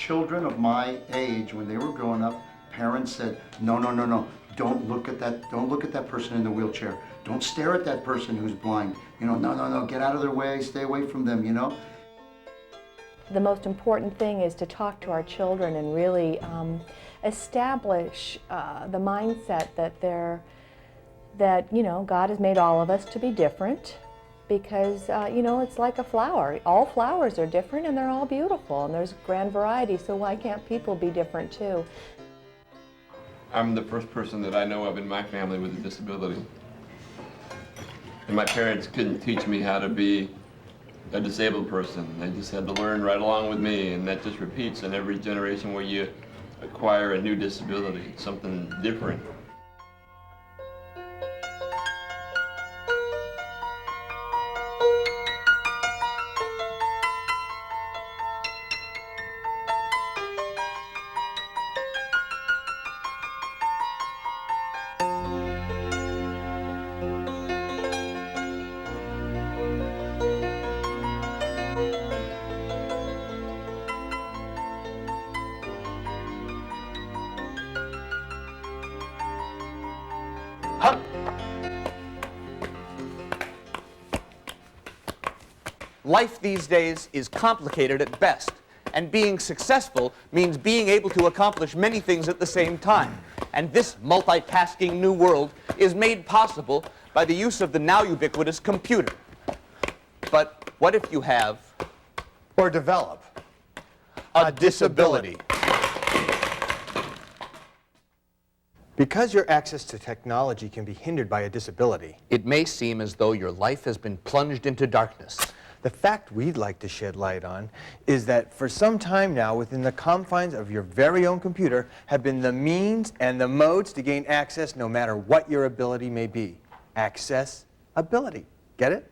Children of my age, when they were growing up, parents said, no, no, no, no, don't look at that person in the wheelchair. Don't stare at that person who's blind. You know, no, no, no, get out of their way, stay away from them, you know? The most important thing is to talk to our children and really establish the mindset that you know, God has made all of us to be different, because you know, it's like a flower. All flowers are different and they're all beautiful, and there's grand variety, so why can't people be different too? I'm the first person that I know of in my family with a disability. And my parents couldn't teach me how to be a disabled person. They just had to learn right along with me, and that just repeats in every generation where you acquire a new disability, something different. Life these days is complicated at best, and being successful means being able to accomplish many things at the same time. And this multitasking new world is made possible by the use of the now ubiquitous computer. But what if you have, or develop, a disability? Because your access to technology can be hindered by a disability, It may seem as though your life has been plunged into darkness. the fact we'd like to shed light on is that for some time now, within the confines of your very own computer, have been the means and the modes to gain access no matter what your ability may be. Accessibility. Get it?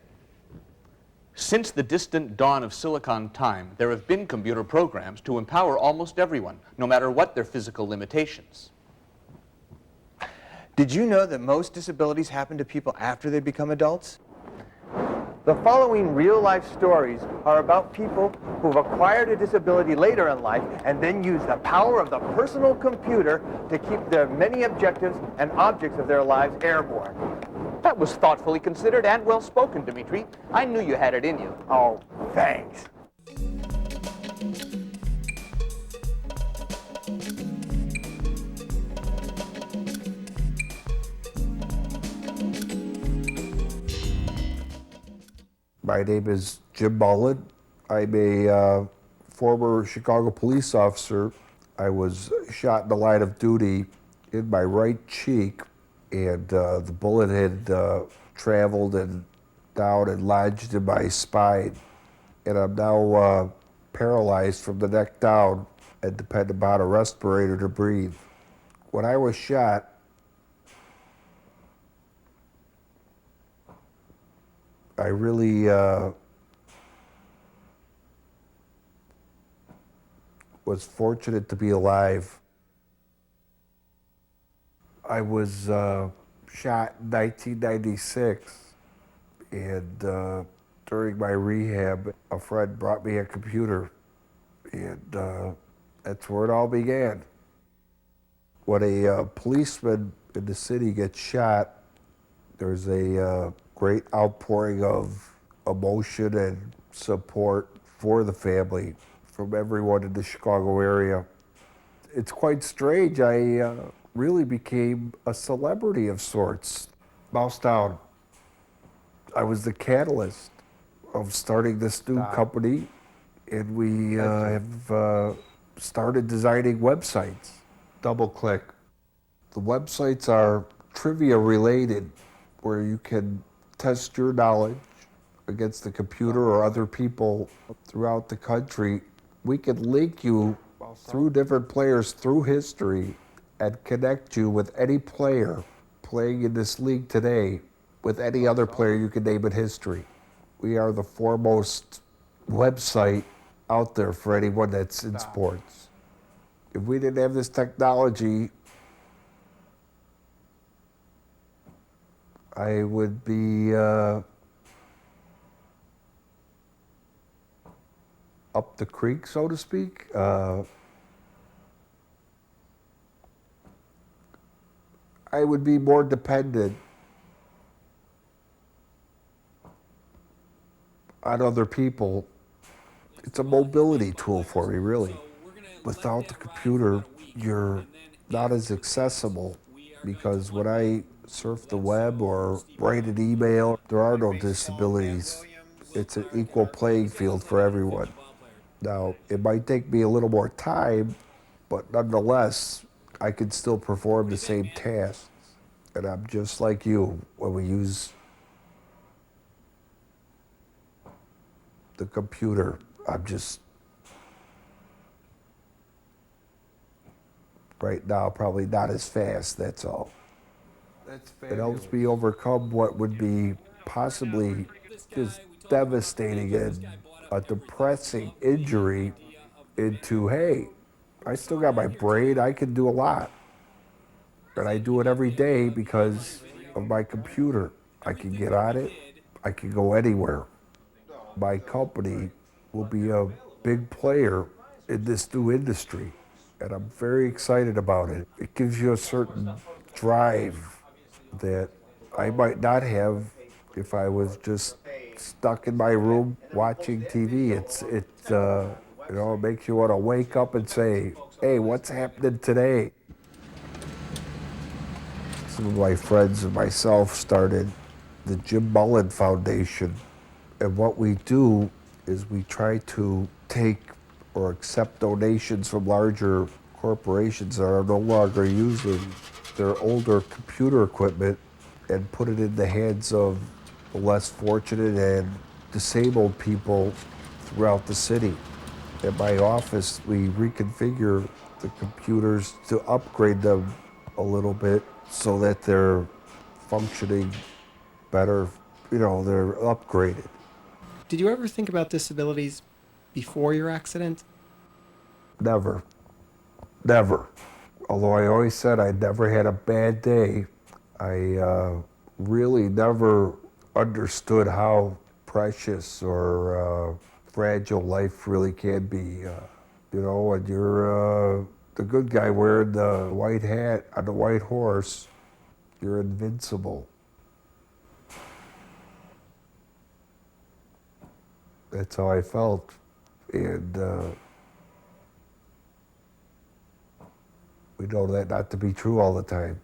Since the distant dawn of Silicon time, there have been computer programs to empower almost everyone, no matter what their physical limitations. Did you know that most disabilities happen to people after they become adults? The following real-life stories are about people who've acquired a disability later in life and then use the power of the personal computer to keep the many objectives and objects of their lives airborne. That was thoughtfully considered and well spoken, Dmitri. I knew you had it in you. Oh, thanks. My name is Jim Mullen. I'm a former Chicago police officer. I was shot in the line of duty in my right cheek, and the bullet had traveled and down and lodged in my spine. And I'm now paralyzed from the neck down and depend upon a respirator to breathe. When I was shot, I really was fortunate to be alive. I was shot in 1996, and during my rehab, a friend brought me a computer, and that's where it all began. When a policeman in the city gets shot, there's a great outpouring of emotion and support for the family from everyone in the Chicago area. It's quite strange. I really became a celebrity of sorts. Mouse down. I was the catalyst of starting this new company, and we have started designing websites. Double click. The websites are trivia related, where you can test your knowledge against the computer or other people throughout the country. We can link you through different players through history and connect you with any player playing in this league today with any other player you can name in history. We are the foremost website out there for anyone that's in sports. If we didn't have this technology, I would be up the creek, so to speak. I would be more dependent on other people. It's a mobility tool for me, really. Without the computer, you're not as accessible, because when I surf the web or write an email, there are no disabilities. It's an equal playing field for everyone. Now, it might take me a little more time, but nonetheless, I can still perform the same tasks. And I'm just like you when we use the computer. I'm just, right now, probably not as fast, that's all. It helps me overcome what would be possibly just devastating and a depressing injury into, hey, I still got my brain, I can do a lot. And I do it every day because of my computer. I can get on it, I can go anywhere. My company will be a big player in this new industry, and I'm very excited about it. It gives you a certain drive that I might not have if I was just stuck in my room watching TV. It makes you want to wake up and say, hey, what's happening today? Some of my friends and myself started the Jim Mullen Foundation. And what we do is we try to take or accept donations from larger corporations that are no longer using their older computer equipment and put it in the hands of the less fortunate and disabled people throughout the city. At my office, we reconfigure the computers to upgrade them a little bit so that they're functioning better, they're upgraded. Did you ever think about disabilities before your accident? Never. Never. Although I always said I never had a bad day, I really never understood how precious or fragile life really can be. When you're the good guy wearing the white hat on the white horse, you're invincible. That's how I felt. And we know that not to be true all the time.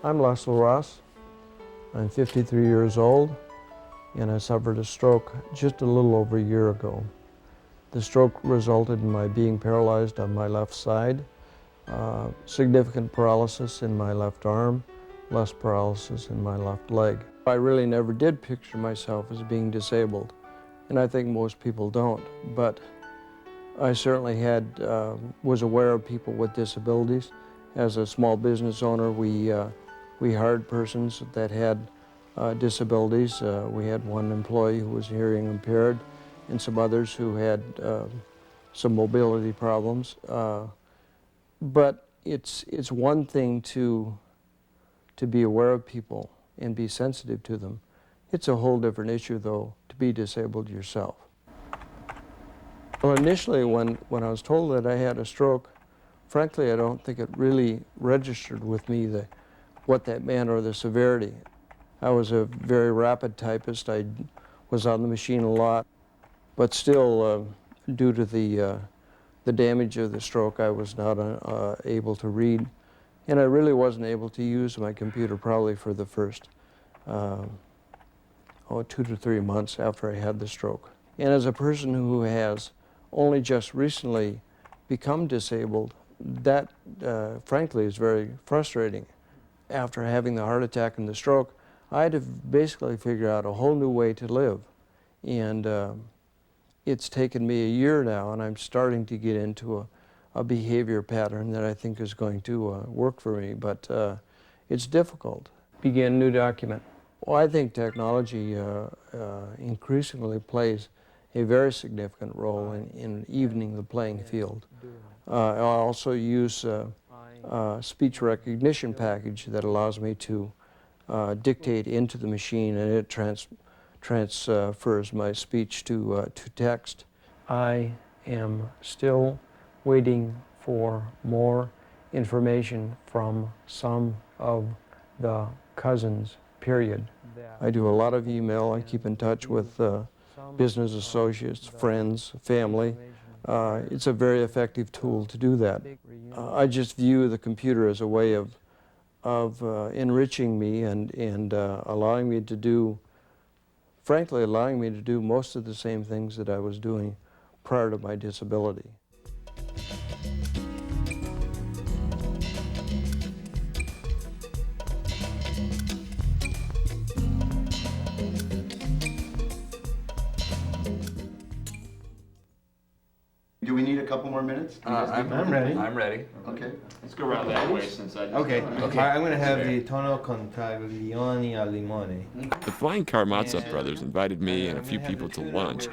I'm Laszlo Ross. I'm 53 years old, and I suffered a stroke just a little over a year ago. The stroke resulted in my being paralyzed on my left side, significant paralysis in my left arm, less paralysis in my left leg. I really never did picture myself as being disabled, and I think most people don't, but I certainly was aware of people with disabilities. As a small business owner, we hired persons that had disabilities. We had one employee who was hearing impaired and some others who had some mobility problems. But it's one thing to be aware of people and be sensitive to them. It's a whole different issue, though, to be disabled yourself. Well, initially, when I was told that I had a stroke, frankly, I don't think it really registered with me what that meant or the severity. I was a very rapid typist. I was on the machine a lot, but still, due to the damage of the stroke, I was not able to read, and I really wasn't able to use my computer probably for the first 2 to 3 months after I had the stroke. And as a person who has only just recently become disabled, that frankly is very frustrating. After having the heart attack and the stroke, I had to basically figure out a whole new way to live. And it's taken me a year now, and I'm starting to get into a behavior pattern that I think is going to work for me, but it's difficult. Begin new document. Well, I think technology increasingly plays a very significant role in evening the playing field. I also use a speech recognition package that allows me to dictate into the machine, and it transfers my speech to text. I am still waiting for more information from some of the cousins, period. I do a lot of email. I keep in touch with business associates, friends, family. It's a very effective tool to do that. I just view the computer as a way of enriching me and allowing me to do, frankly, allowing me to do most of the same things that I was doing prior to my disability. Do we need a couple more minutes? Do you guys need- I'm ready. I'm ready. Okay. Let's go around that way since I just... Okay. Okay. I'm going to have the tono contaglioni al limone. The Flying Karamazov Brothers invited me and a few people to lunch,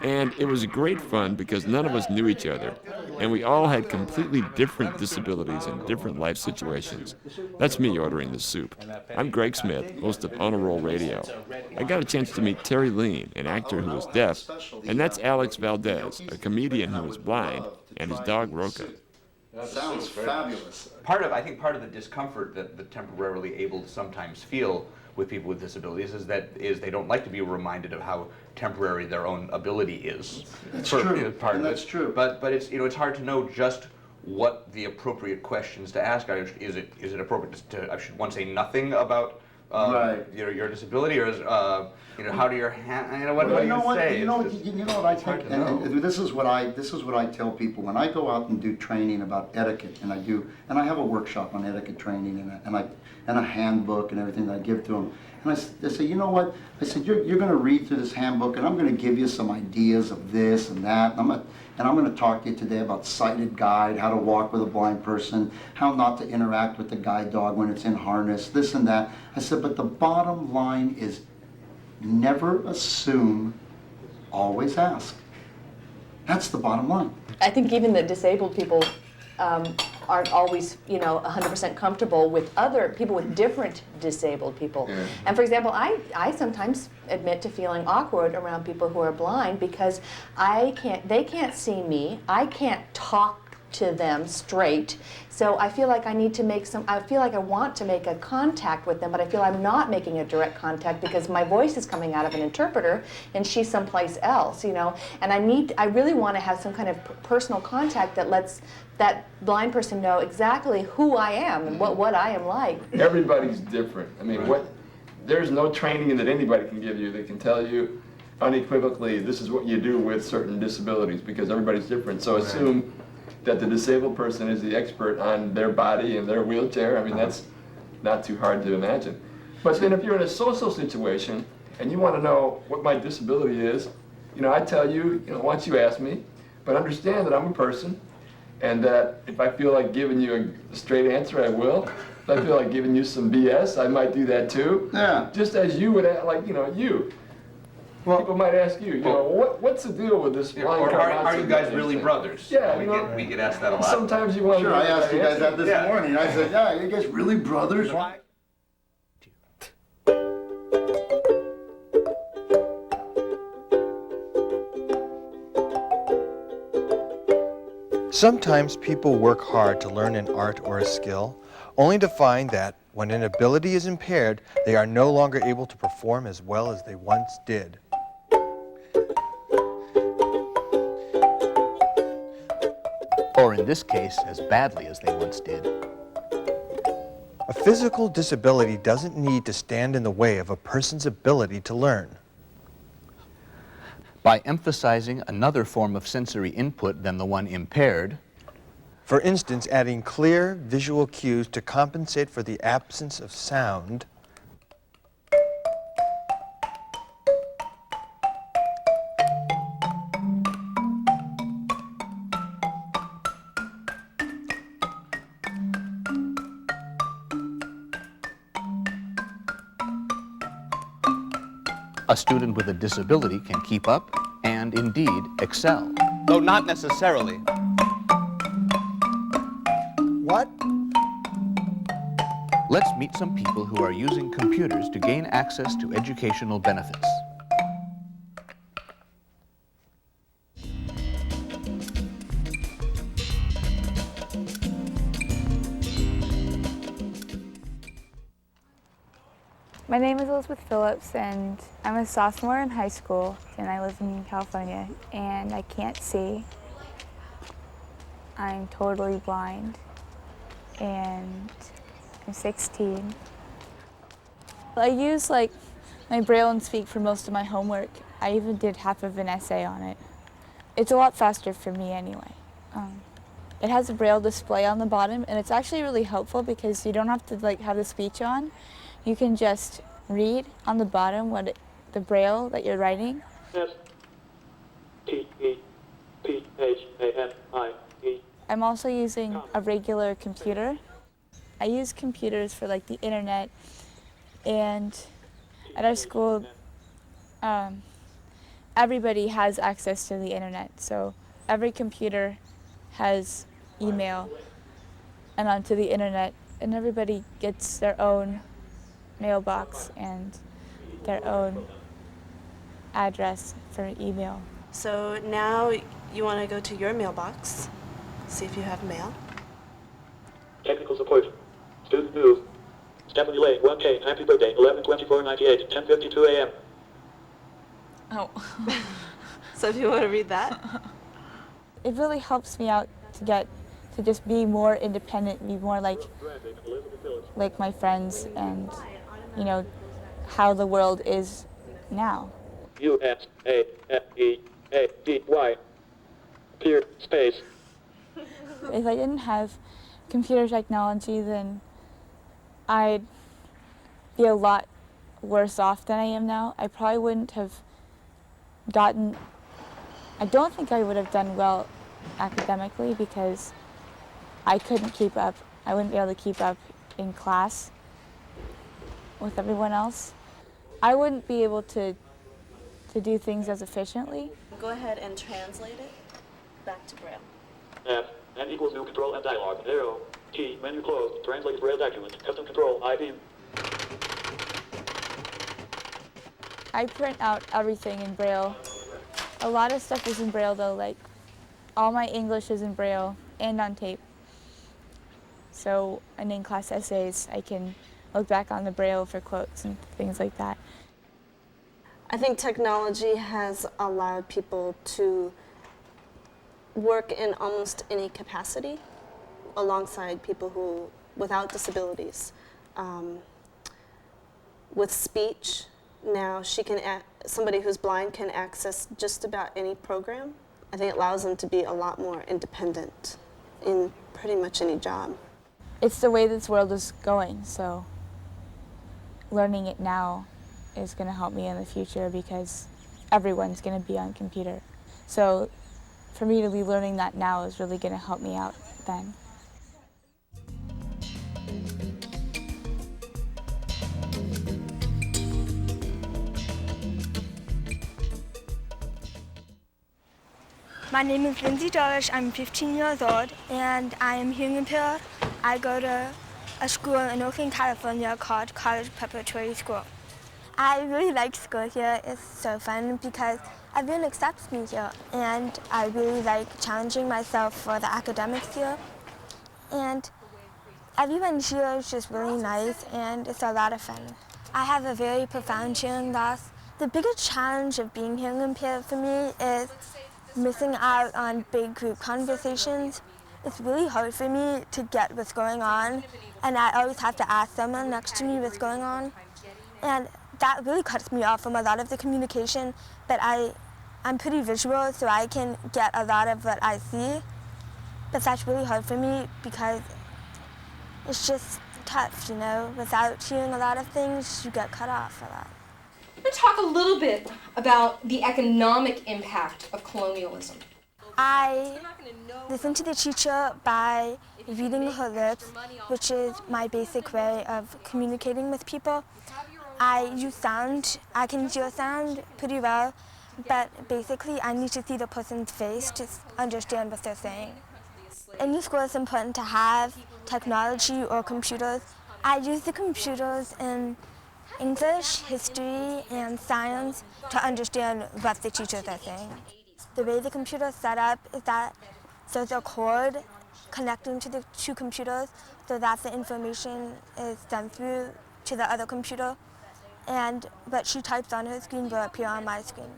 and it was great fun because none of us knew each other, and we all had completely different disabilities and different life situations. That's me ordering the soup. I'm Greg Smith, host of On a Roll Radio. I got a chance to meet Terry Lean, an actor who is deaf, and that's Alex Valdez, a comedian who is blind, and his dog Roca. Sounds fabulous. I think part of the discomfort that the temporarily able sometimes feel with people with disabilities is they don't like to be reminded of how temporary their own ability is. That's true, and that's true. But it's it's hard to know just what the appropriate questions to ask are. Is it appropriate to should one say nothing about Right. your disability, or is how do your hand what do you say? You know what I think, hard to know. and this is what I tell people when I go out and do training about etiquette, and I have a workshop on etiquette training and a handbook and everything that I give to them. And I say, you know what? I said, you're going to read through this handbook, and I'm going to give you some ideas of this and that. And I'm going to talk to you today about sighted guide, how to walk with a blind person, how not to interact with the guide dog when it's in harness, this and that. I said, but the bottom line is never assume, always ask. That's the bottom line. I think even the disabled people aren't always, 100% comfortable with other people with different disabled people. Yeah. And for example, I sometimes admit to feeling awkward around people who are blind because they can't see me, I can't talk to them straight. So I feel like I want to make a contact with them, but I feel I'm not making a direct contact because my voice is coming out of an interpreter and she's someplace else, And I really want to have some kind of personal contact that lets that blind person know exactly who I am and what I am like. Everybody's different. I mean, there's no training that anybody can give you that can tell you unequivocally this is what you do with certain disabilities, because everybody's different. So assume that the disabled person is the expert on their body and their wheelchair. I mean, that's not too hard to imagine. But then if you're in a social situation and you want to know what my disability is, I tell you, once you ask me, but understand that I'm a person, and that if I feel like giving you a straight answer, I will. If I feel like giving you some BS, I might do that too. Yeah. Just as you would, you. Well, People might ask you, what's the deal with this Flying Or Karamazov are you guys Brothers really thing? brothers? Yeah, we get asked that a lot. Sometimes you want Sure, to. I asked you guys that this Yeah. morning. I said, yeah, you guys really brothers? Sometimes people work hard to learn an art or a skill, only to find that when an ability is impaired, they are no longer able to perform as well as they once did. Or in this case, as badly as they once did. A physical disability doesn't need to stand in the way of a person's ability to learn. By emphasizing another form of sensory input than the one impaired, For instance, adding clear visual cues to compensate for the absence of sound, a student with a disability can keep up and indeed excel. Though not necessarily. What? Let's meet some people who are using computers to gain access to educational benefits. My name is Elizabeth Phillips, and I'm a sophomore in high school, and I live in California, and I can't see. I'm totally blind, and I'm 16. I use my Braille and Speak for most of my homework. I even did half of an essay on it. It's a lot faster for me anyway. It has a Braille display on the bottom, and it's actually really helpful because you don't have to have the speech on. You can just read on the bottom the Braille that you're writing. S-T-E-P-H-A-N-I-E. I'm also using a regular computer. I use computers for the internet, and at our school, everybody has access to the internet. So every computer has email and onto the internet, and everybody gets their own mailbox and their own address for email. So now you want to go to your mailbox, see if you have mail. Technical support. Student news. Stephanie Lane, 1K, happy birthday, 11/24/98, 10:52 a.m. Oh. So if you want to read that. It really helps me out to just be more independent, be more like my friends, and how the world is now. U-S-A-F-E-A-D-Y. Peer space. If I didn't have computer technology, then I'd be a lot worse off than I am now. I probably wouldn't have I don't think I would have done well academically because I couldn't keep up. I wouldn't be able to keep up in class with everyone else. I wouldn't be able to do things as efficiently. Go ahead and translate it back to Braille. F, N equals new control and dialog, arrow, T, menu closed, translate Braille document, custom control, ID. I print out everything in Braille. A lot of stuff is in Braille though, all my English is in Braille and on tape. So, and in class essays, I can look back on the Braille for quotes and things like that. I think technology has allowed people to work in almost any capacity alongside people without disabilities. With speech, now somebody who's blind can access just about any program. I think it allows them to be a lot more independent in pretty much any job. It's the way this world is going, so learning it now is going to help me in the future because everyone's going to be on computer. So for me to be learning that now is really going to help me out then. My name is Lindsay Dolish. I'm 15 years old, and I am hearing impaired. I go to a school in Oakland, California called College Preparatory School. I really like school here. It's so fun because everyone accepts me here, and I really like challenging myself for the academics here. And everyone here is just really nice, and it's a lot of fun. I have a very profound hearing loss. The biggest challenge of being hearing impaired for me is missing out on big group conversations. It's really hard for me to get what's going on, and I always have to ask someone next to me what's going on. And that really cuts me off from a lot of the communication, but I'm pretty visual, so I can get a lot of what I see. But that's really hard for me because it's just tough, Without hearing a lot of things, you get cut off a lot. I'm going to talk a little bit about the economic impact of colonialism. I listen to the teacher by reading her lips, which is my basic way of communicating with people. I use sound. I can hear sound pretty well, but basically I need to see the person's face to understand what they're saying. In school, it's important to have technology or computers. I use the computers in English, history, and science to understand what the teachers are saying. The way the computer is set up is that there's a cord connecting to the two computers so that the information is sent through to the other computer, and what she types on her screen will appear on my screen.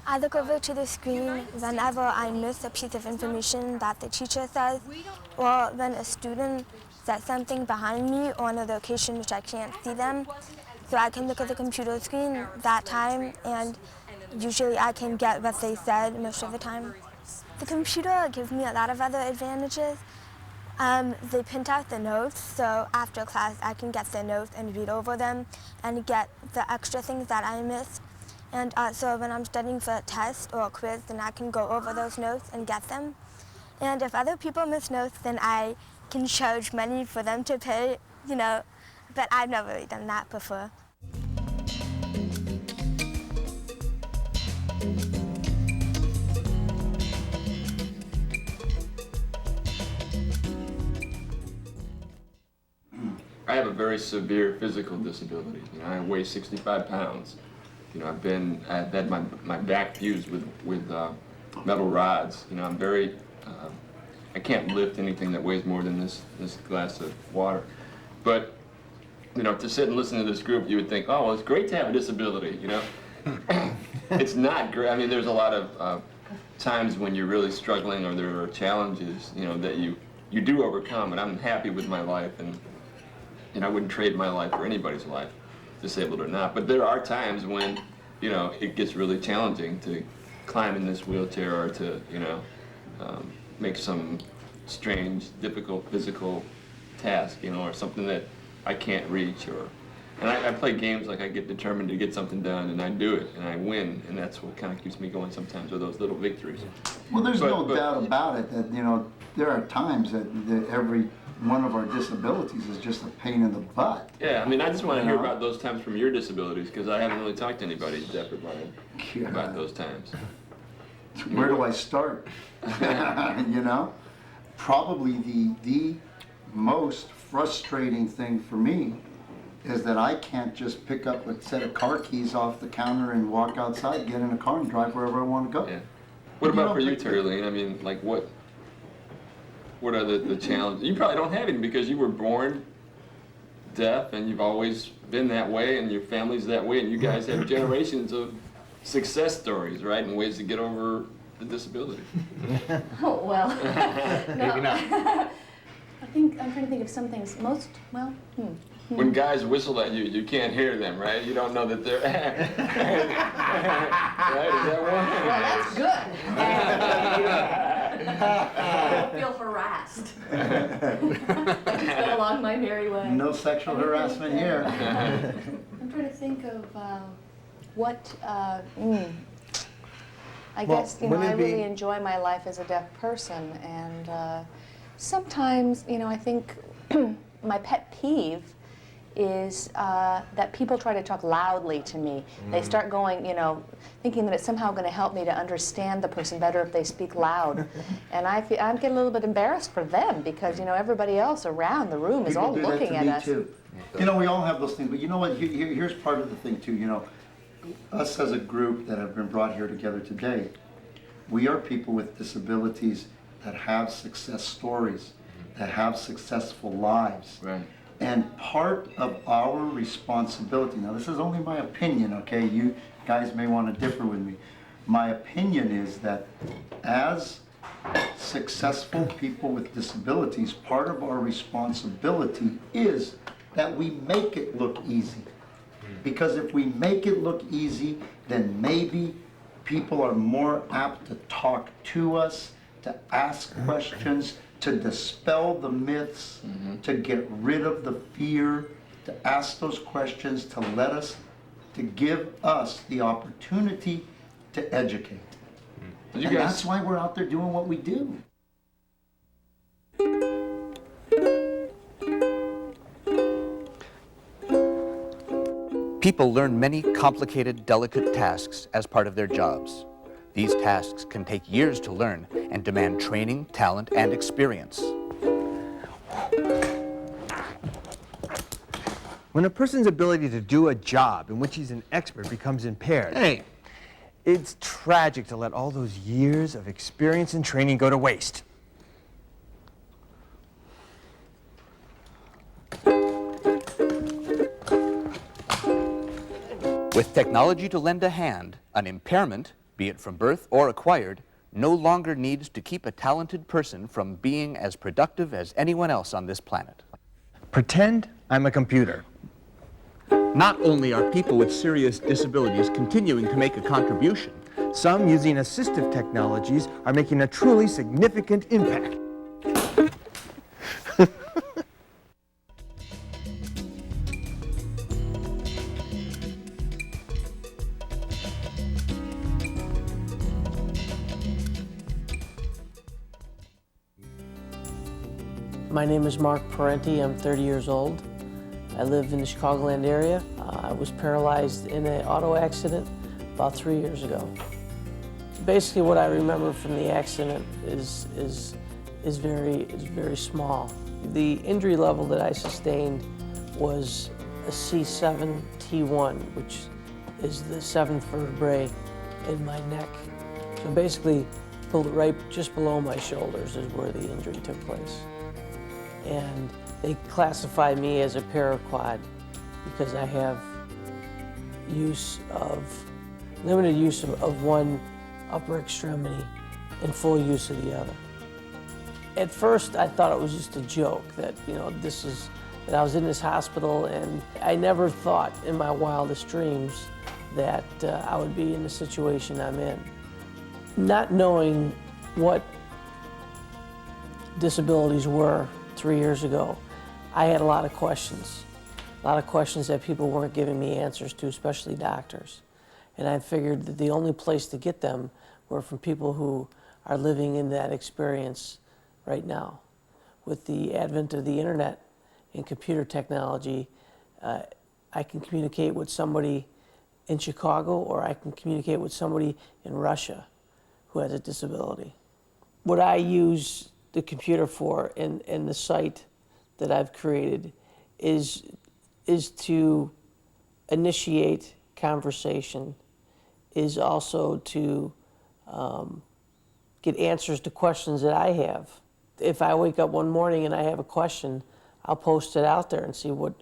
I look over to the screen whenever I miss a piece of information that the teacher says, or when a student says something behind me or in a location which I can't see them. So I can look at the computer screen that time, and usually I can get what they said most of the time. The computer gives me a lot of other advantages. They print out the notes, so after class I can get the notes and read over them and get the extra things that I missed. And so when I'm studying for a test or a quiz, then I can go over those notes and get them. And if other people miss notes, then I can charge money for them to pay, but I've never really done that before. I have a very severe physical disability. I weigh 65 pounds. I've had my back fused with metal rods. I'm very, I can't lift anything that weighs more than this glass of water. But, to sit and listen to this group, you would think, oh, well, it's great to have a disability, It's not great. I mean, there's a lot of times when you're really struggling or there are challenges, that you do overcome, and I'm happy with my life, and I wouldn't trade my life for anybody's life, disabled or not. But there are times when, it gets really challenging to climb in this wheelchair or to, make some strange, difficult physical task, or something that I can't reach. And I play games like I get determined to get something done, and I do it, and I win, and that's what kind of keeps me going sometimes, are those little victories. Well, there's no doubt about it that, there are times that every one of our disabilities is just a pain in the butt. Yeah, I mean, I just want to hear about those times from your disabilities, because I haven't really talked to anybody deaf or blind about those times. Where do I start? Probably the most frustrating thing for me is that I can't just pick up a set of car keys off the counter and walk outside, get in a car and drive wherever I want to go. Yeah. What about for you, Terry-Lane? I mean, like what are the challenges? You probably don't have any because you were born deaf and you've always been that way and your family's that way and you guys have generations of success stories, right? And ways to get over the disability. Oh, well, no. Maybe not. I'm trying to think of some things. When guys whistle at you, you can't hear them, right? You don't know that they're right? Is that one? Well, that's good. I don't feel harassed. I just go along my merry way. No sexual harassment here. I'm trying to think of what. I guess I really enjoy my life as a deaf person, and sometimes I think my pet peeve is that people try to talk loudly to me. They start going, thinking that it's somehow going to help me to understand the person better if they speak loud. And I get a little bit embarrassed for them because, everybody else around the room is all looking at us. Too. We all have those things, but you know what, here's part of the thing too, us as a group that have been brought here together today, we are people with disabilities that have success stories, that have successful lives. Right. And part of our responsibility, now this is only my opinion, okay? You guys may want to differ with me. My opinion is that as successful people with disabilities, part of our responsibility is that we make it look easy. Because if we make it look easy, then maybe people are more apt to talk to us, to ask questions, to dispel the myths, to get rid of the fear, to ask those questions, to give us the opportunity to educate. And that's why we're out there doing what we do. People learn many complicated, delicate tasks as part of their jobs. These tasks can take years to learn and demand training, talent, and experience. When a person's ability to do a job in which he's an expert becomes impaired, it's tragic to let all those years of experience and training go to waste. With technology to lend a hand, an impairment, be it from birth or acquired, no longer needs to keep a talented person from being as productive as anyone else on this planet. Pretend I'm a computer. Not only are people with serious disabilities continuing to make a contribution, some using assistive technologies are making a truly significant impact. My name is Mark Parenti. I'm 30 years old. I live in the Chicagoland area. I was paralyzed in an auto accident about 3 years ago. Basically, what I remember from the accident is very small. The injury level that I sustained was a C7 T1, which is the 7th vertebrae in my neck. So basically, right just below my shoulders is where the injury took place. And they classify me as a paraquad because I have limited use of one upper extremity and full use of the other. At first, I thought it was just a joke that, that I was in this hospital, and I never thought in my wildest dreams that I would be in the situation I'm in. Not knowing what disabilities were 3 years ago, I had a lot of questions that people weren't giving me answers to, especially doctors. And I figured that the only place to get them were from people who are living in that experience right now. With the advent of the internet and computer technology, I can communicate with somebody in Chicago, or I can communicate with somebody in Russia who has a disability. What I use the computer for and the site that I've created is to initiate conversation, is also to get answers to questions that I have. If I wake up one morning and I have a question, I'll post it out there and see what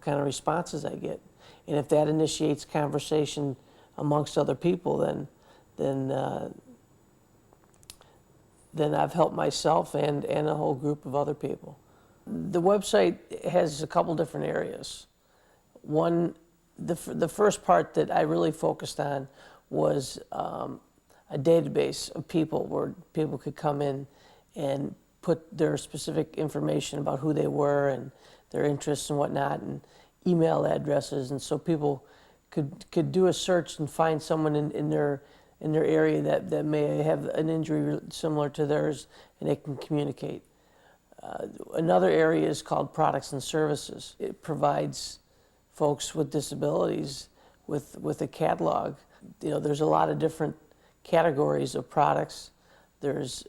kind of responses I get. And if that initiates conversation amongst other people, then I've helped myself and a whole group of other people. The website has a couple different areas. One, the first part that I really focused on was a database of people where people could come in and put their specific information about who they were and their interests and whatnot, and email addresses, and so people could do a search and find someone in their area that may have an injury similar to theirs, and they can communicate. Another area is called products and services. It provides folks with disabilities with a catalog. There's a lot of different categories of products. There's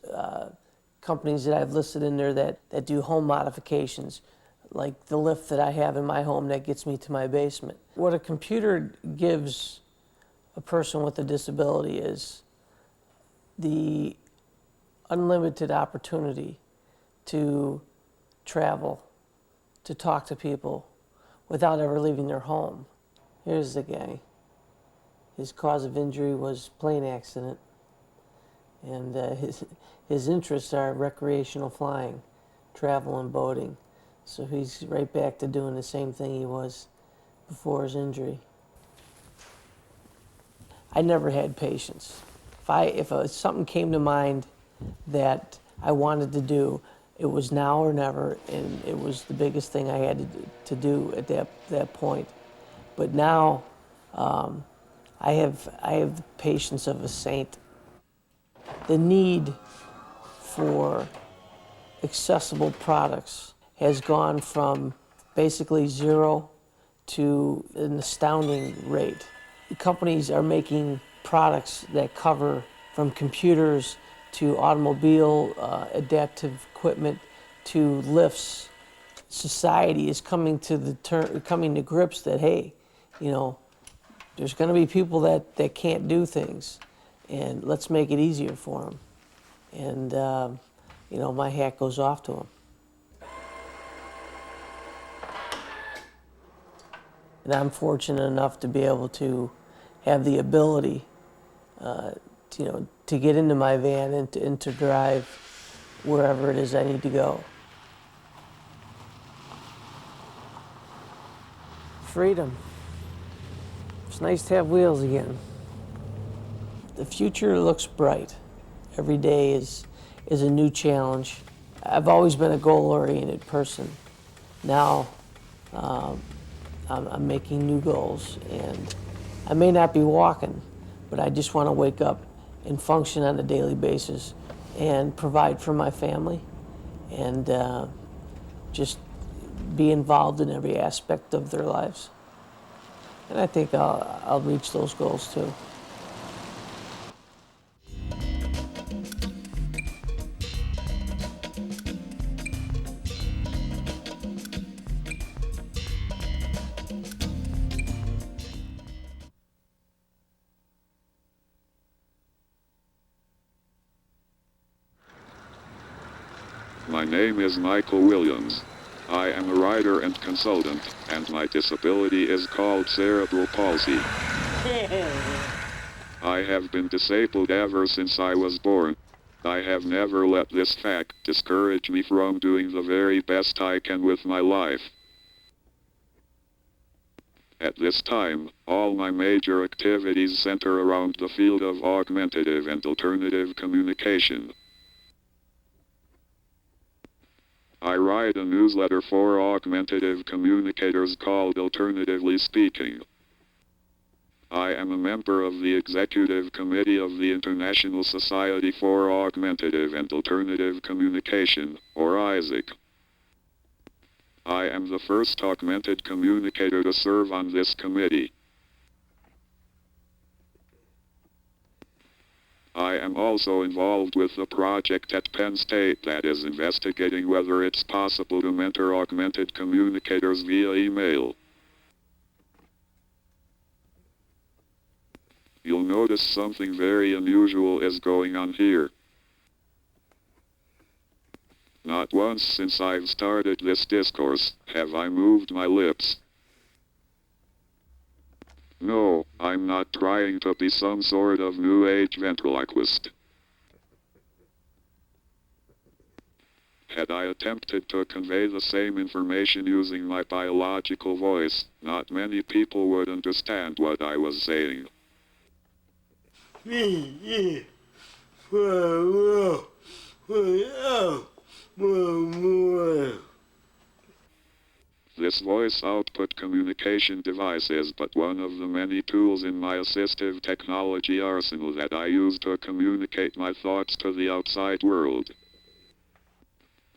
companies that I've listed in there that do home modifications, like the lift that I have in my home that gets me to my basement. What a computer gives a person with a disability is the unlimited opportunity to travel, to talk to people without ever leaving their home. Here's the guy. His cause of injury was plane accident, and his interests are recreational flying, travel and boating. So he's right back to doing the same thing he was before his injury. I never had patience. If something came to mind that I wanted to do, it was now or never, and it was the biggest thing I had to do at that point. But now, I have the patience of a saint. The need for accessible products has gone from basically 0 to an astounding rate. Companies are making products that cover from computers to automobile adaptive equipment to lifts. Society is coming to grips that, hey, you know, there's going to be people that can't do things, and let's make it easier for them. And you know, my hat goes off to them. And I'm fortunate enough to be able to have the ability, you know, to get into my van and to drive wherever it is I need to go. Freedom. It's nice to have wheels again. The future looks bright. Every day is a new challenge. I've always been a goal-oriented person. Now I'm making new goals, and I may not be walking, but I just want to wake up and function on a daily basis and provide for my family and just be involved in every aspect of their lives. And I think I'll reach those goals too. My name is Michael Williams. I am a writer and consultant, and my disability is called cerebral palsy. I have been disabled ever since I was born. I have never let this fact discourage me from doing the very best I can with my life. At this time, all my major activities center around the field of augmentative and alternative communication. I write a newsletter for augmentative communicators called Alternatively Speaking. I am a member of the Executive Committee of the International Society for Augmentative and Alternative Communication, or ISAC. I am the first augmented communicator to serve on this committee. I am also involved with a project at Penn State that is investigating whether it's possible to mentor augmented communicators via email. You'll notice something very unusual is going on here. Not once since I've started this discourse have I moved my lips. No, I'm not trying to be some sort of New Age ventriloquist. Had I attempted to convey the same information using my biological voice, not many people would understand what I was saying. This voice output communication device is but one of the many tools in my assistive technology arsenal that I use to communicate my thoughts to the outside world.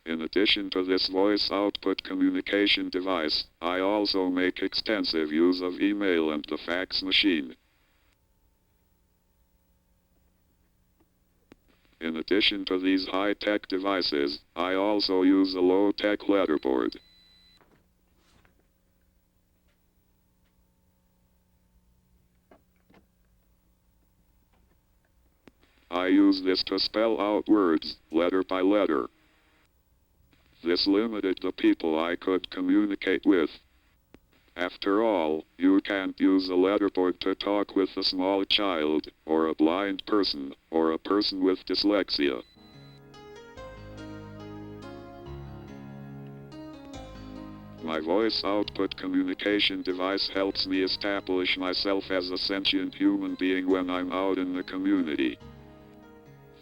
In addition to this voice output communication device, I also make extensive use of email and the fax machine. In addition to these high-tech devices, I also use a low-tech letterboard. I use this to spell out words, letter by letter. This limited the people I could communicate with. After all, you can't use a letterboard to talk with a small child, or a blind person, or a person with dyslexia. My voice output communication device helps me establish myself as a sentient human being when I'm out in the community.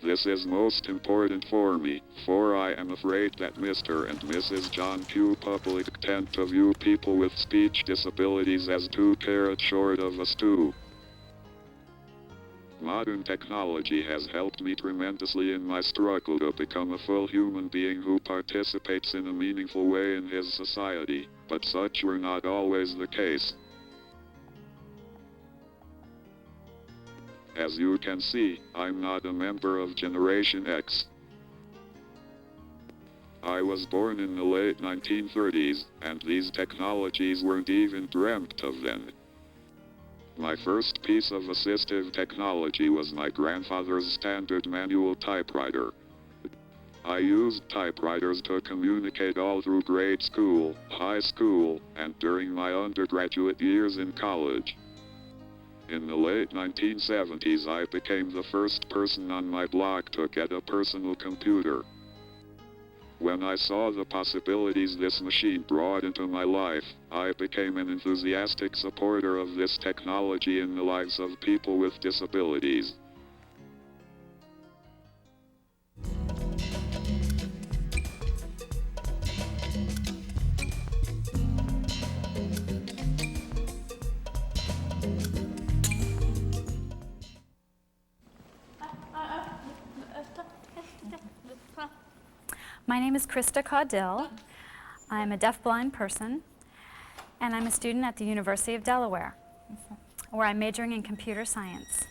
This is most important for me, for I am afraid that Mr. and Mrs. John Q. Public tend to view people with speech disabilities as 2 carrots short of a stew. Modern technology has helped me tremendously in my struggle to become a full human being who participates in a meaningful way in his society, but such were not always the case. As you can see, I'm not a member of Generation X. I was born in the late 1930s, and these technologies weren't even dreamt of then. My first piece of assistive technology was my grandfather's standard manual typewriter. I used typewriters to communicate all through grade school, high school, and during my undergraduate years in college. In the late 1970s, I became the first person on my block to get a personal computer. When I saw the possibilities this machine brought into my life, I became an enthusiastic supporter of this technology in the lives of people with disabilities. My name is Krista Caudill. I'm a deafblind person, and I'm a student at the University of Delaware, where I'm majoring in computer science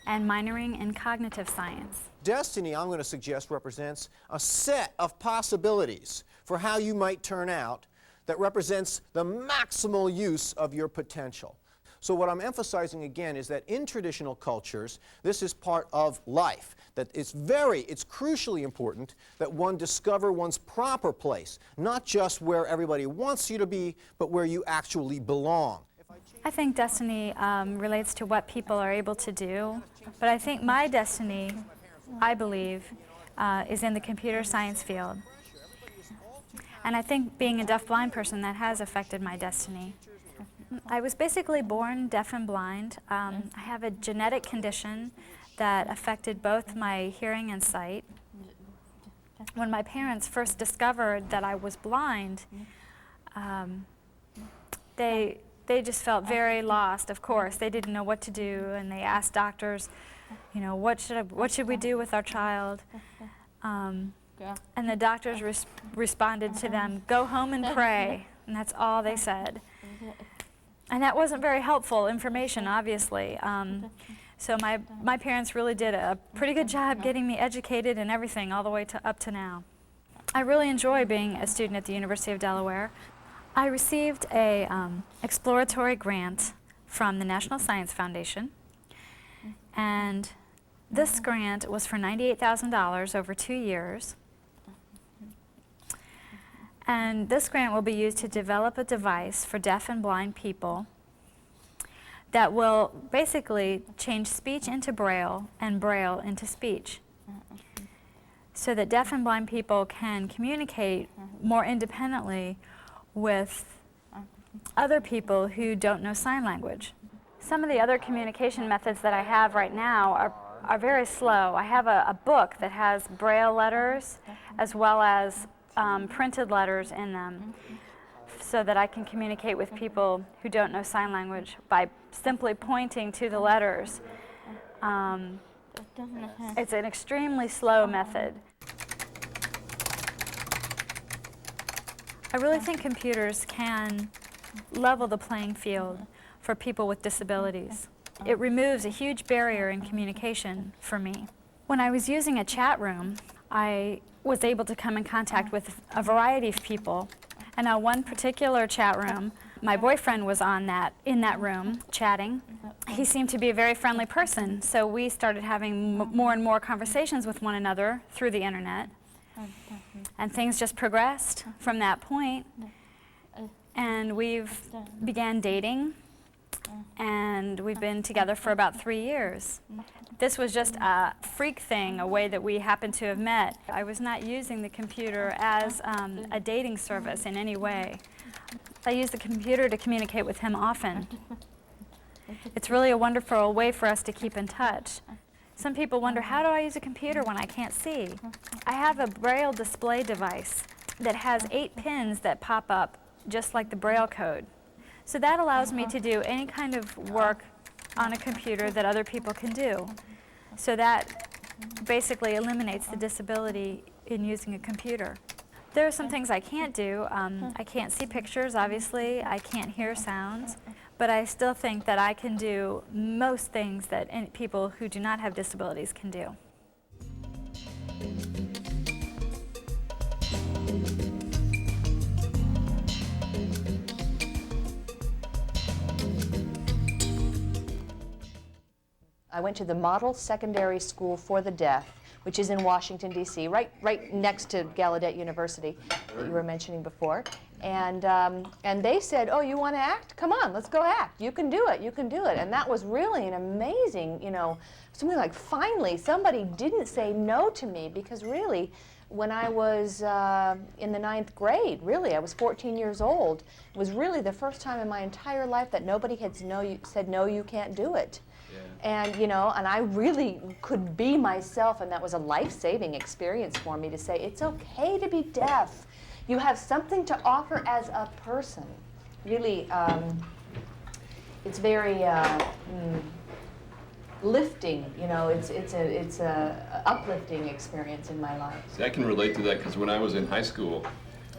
and minoring in cognitive science. Destiny, I'm going to suggest, represents a set of possibilities for how you might turn out that represents the maximal use of your potential. So what I'm emphasizing again is that in traditional cultures, this is part of life, that it's crucially important that one discover one's proper place, not just where everybody wants you to be, but where you actually belong. I think destiny relates to what people are able to do, but I think my destiny, I believe, is in the computer science field. And I think being a deafblind person, that has affected my destiny. I was basically born deaf and blind. I have a genetic condition that affected both my hearing and sight. When my parents first discovered that I was blind, they just felt very lost, of course. They didn't know what to do, and they asked doctors, you know, what should we do with our child? And the doctors responded to them, go home and pray, and that's all they said. And that wasn't very helpful information, obviously. So my parents really did a pretty good job getting me educated and everything all the way up to now. I really enjoy being a student at the University of Delaware. I received a exploratory grant from the National Science Foundation, and this grant was for $98,000 over 2 years. And this grant will be used to develop a device for deaf and blind people that will basically change speech into Braille and Braille into speech, so that deaf and blind people can communicate more independently with other people who don't know sign language. Some of the other communication methods that I have right now are very slow. I have a book that has Braille letters as well as printed letters in them, so that I can communicate with people who don't know sign language by simply pointing to the letters. It's an extremely slow method. I really think computers can level the playing field for people with disabilities. It removes a huge barrier in communication for me. When I was using a chat room, I was able to come in contact with a variety of people. And on one particular chat room, my boyfriend was in that room chatting. He seemed to be a very friendly person, so we started having more and more conversations with one another through the internet. And things just progressed from that point. And we've began dating, and we've been together for about 3 years. This was just a freak thing, a way that we happened to have met. I was not using the computer as a dating service in any way. I use the computer to communicate with him often. It's really a wonderful way for us to keep in touch. Some people wonder, how do I use a computer when I can't see? I have a Braille display device that has 8 pins that pop up just like the Braille code. So that allows me to do any kind of work on a computer that other people can do. So that basically eliminates the disability in using a computer. There are some things I can't do. I can't see pictures, obviously. I can't hear sounds. But I still think that I can do most things that people who do not have disabilities can do. I went to the Model Secondary School for the Deaf, which is in Washington, D.C., right next to Gallaudet University that you were mentioning before. And they said, oh, you want to act? Come on, let's go act. You can do it, you can do it. And that was really an amazing, something like finally somebody didn't say no to me, because really when I was in the 9th grade, really, I was 14 years old, it was really the first time in my entire life that nobody had said, no, you can't do it. And, and I really could be myself, and that was a life-saving experience for me to say, it's okay to be deaf. You have something to offer as a person. Really, it's very lifting, it's a uplifting experience in my life. See, I can relate to that because when I was in high school,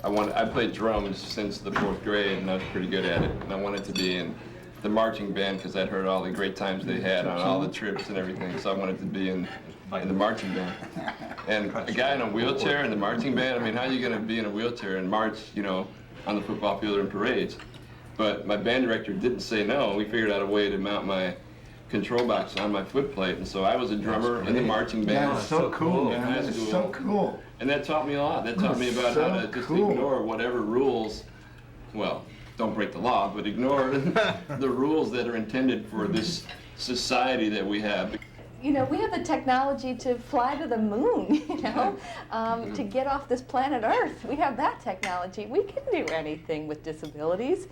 I played drums since the 4th grade, and I was pretty good at it. And I wanted to be in the marching band because I'd heard all the great times they had on all the trips and everything, so I wanted to be in the marching band. And a guy in a wheelchair in the marching band, I mean, how are you going to be in a wheelchair and march, on the football field or in parades? But my band director didn't say no. We figured out a way to mount my control box on my foot plate, and so I was a drummer in the marching band. That's so cool, in man. high That's school. so cool. And that taught me a lot. That taught me about how to just ignore whatever rules, well, don't break the law, but ignore the rules that are intended for this society that we have. We have the technology to fly to the moon, to get off this planet Earth. We have that technology. We can do anything with disabilities.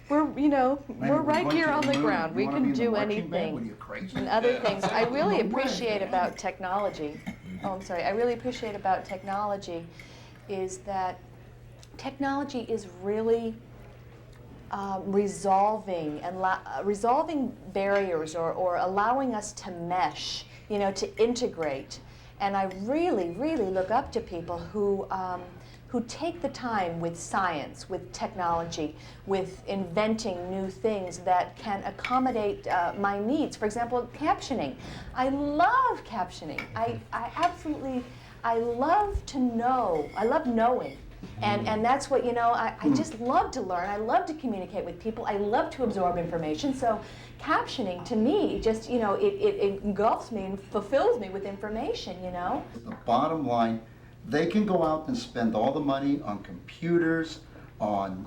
We're right here on the ground. We can do anything. And other things I really appreciate about technology, I really appreciate about technology is that technology is really resolving barriers or allowing us to mesh, to integrate. And I really, really look up to people who take the time with science, with technology, with inventing new things that can accommodate my needs. For example, captioning. I love captioning. I love to know. I love knowing. And that's what, I just love to learn. I love to communicate with people. I love to absorb information. So captioning, to me, just, it engulfs me and fulfills me with information, The bottom line, they can go out and spend all the money on computers, on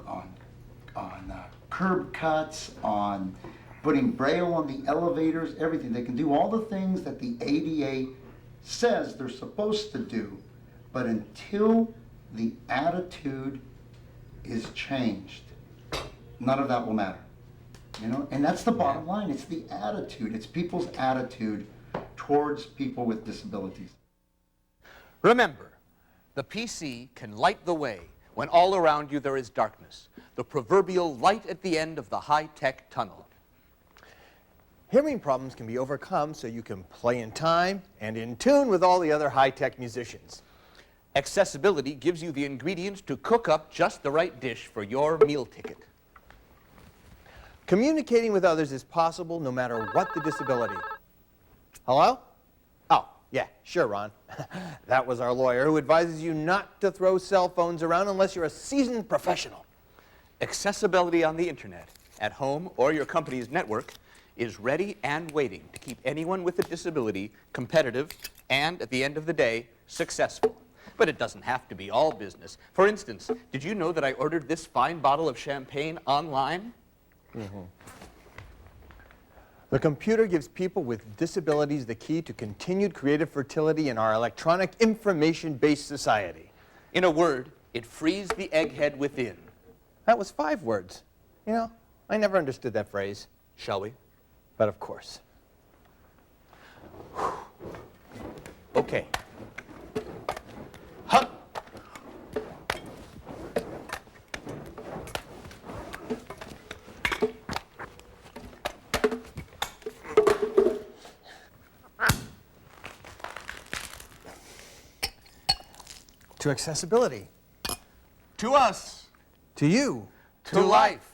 curb cuts, on putting Braille on the elevators, everything. They can do all the things that the ADA says they're supposed to do, but until the attitude is changed, none of that will matter. And that's the bottom line. It's the attitude. It's people's attitude towards people with disabilities. Remember, the PC can light the way when all around you there is darkness, the proverbial light at the end of the high-tech tunnel. Hearing problems can be overcome so you can play in time and in tune with all the other high-tech musicians. Accessibility gives you the ingredients to cook up just the right dish for your meal ticket. Communicating with others is possible no matter what the disability. Hello? Oh, yeah, sure, Ron. That was our lawyer who advises you not to throw cell phones around unless you're a seasoned professional. Accessibility on the internet, at home or your company's network, is ready and waiting to keep anyone with a disability competitive and, at the end of the day, successful. But it doesn't have to be all business. For instance, did you know that I ordered this fine bottle of champagne online? The computer gives people with disabilities the key to continued creative fertility in our electronic information-based society. In a word, it frees the egghead within. That was 5 words. I never understood that phrase. Shall we? But of course. Okay. Huh. To accessibility. To us. To you. To life.